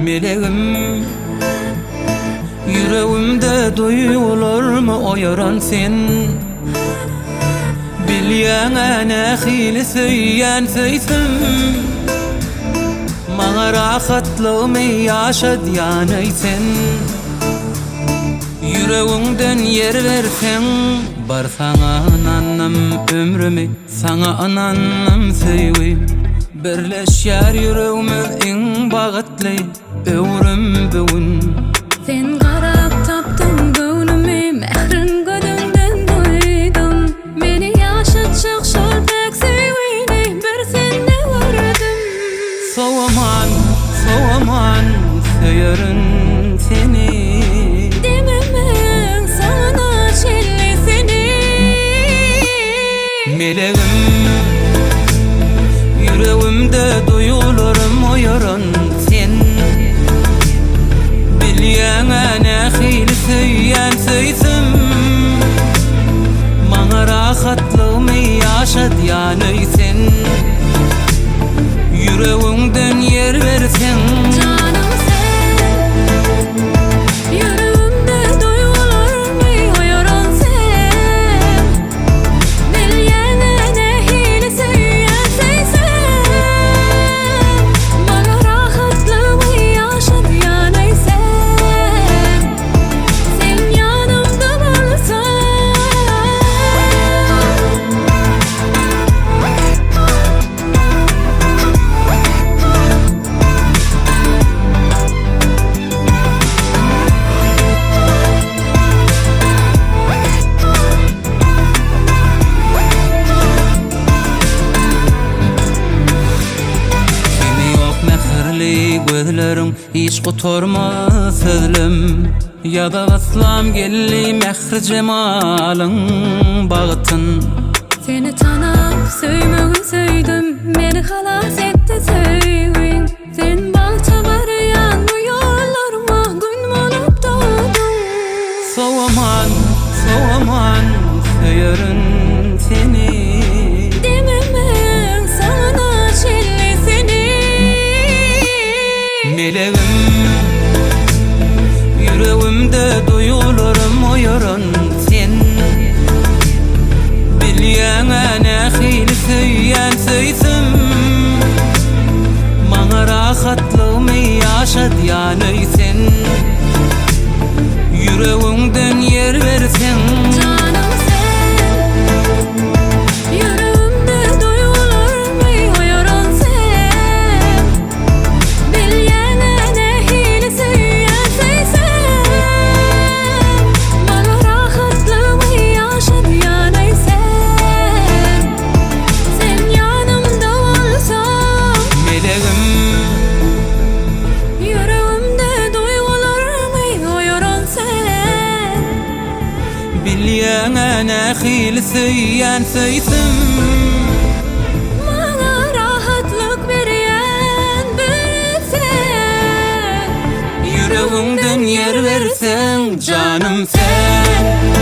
Meleğim, yüreğimde duygularımı oyaran sen. Bilyen ana hili söyyen söysim, Mağa rahatlığımı yaşa diyan eysen. Yüreğinden yer versen, bar sana ananım ömrümü, sana ananım sevim. Birleşer yüreğimi en bağıtlı ömrüm bugün. Sen qarap tapdın gönlümü, mehrin gözünden duydum. Beni yaşatacak şol pek sevini bir sende gördüm. Soğaman, soğaman söylerin seni. Dememen sana çelli seni. Meleğim, yüreğimde duygularım oyaran sen. Bilyen ana hili söyyen söysim, Mağa rahatlığımı yaşa diyan eysen. Yüreğinden yer versen, Canım sen, yüreğimde duygularımı oyaran sen. Bilyen ana hili söyyen söysim, Mağa rahatlığımı yaşa diyan eysen. Sen yanımda olsan. gözlerim hiç kuturma sözlüm. Ya da vaslam gelli mehr cemalın bağıtın. Seni tanap söymeyi söydim, beni halas etti sevgin. Sen balta barayan bu yollarıma gün olup doğdun. Soğaman, soğaman söylerin seni. Dememen sana çelli seni. Meleğim, yüreğimde duygularım oyaran sen. Bilyen ana hili söyyen söysim, Mağa rahatlığımı yaşa diyan eysen. Yüreğinden yer versen, Canım sen, yüreğimde duygularımı oyaran sen. Bilyen ana hili söyyen söysim, Mağa rahatlığımı yaşa diyan eysen. Sen yanımda olsan. meleğim, Yüreğimde duygularımı oyaran sen. bilyen ana hili söyyen söysim, Bana rahatlık veren bir sen. yüreğimden yer versen canım sen.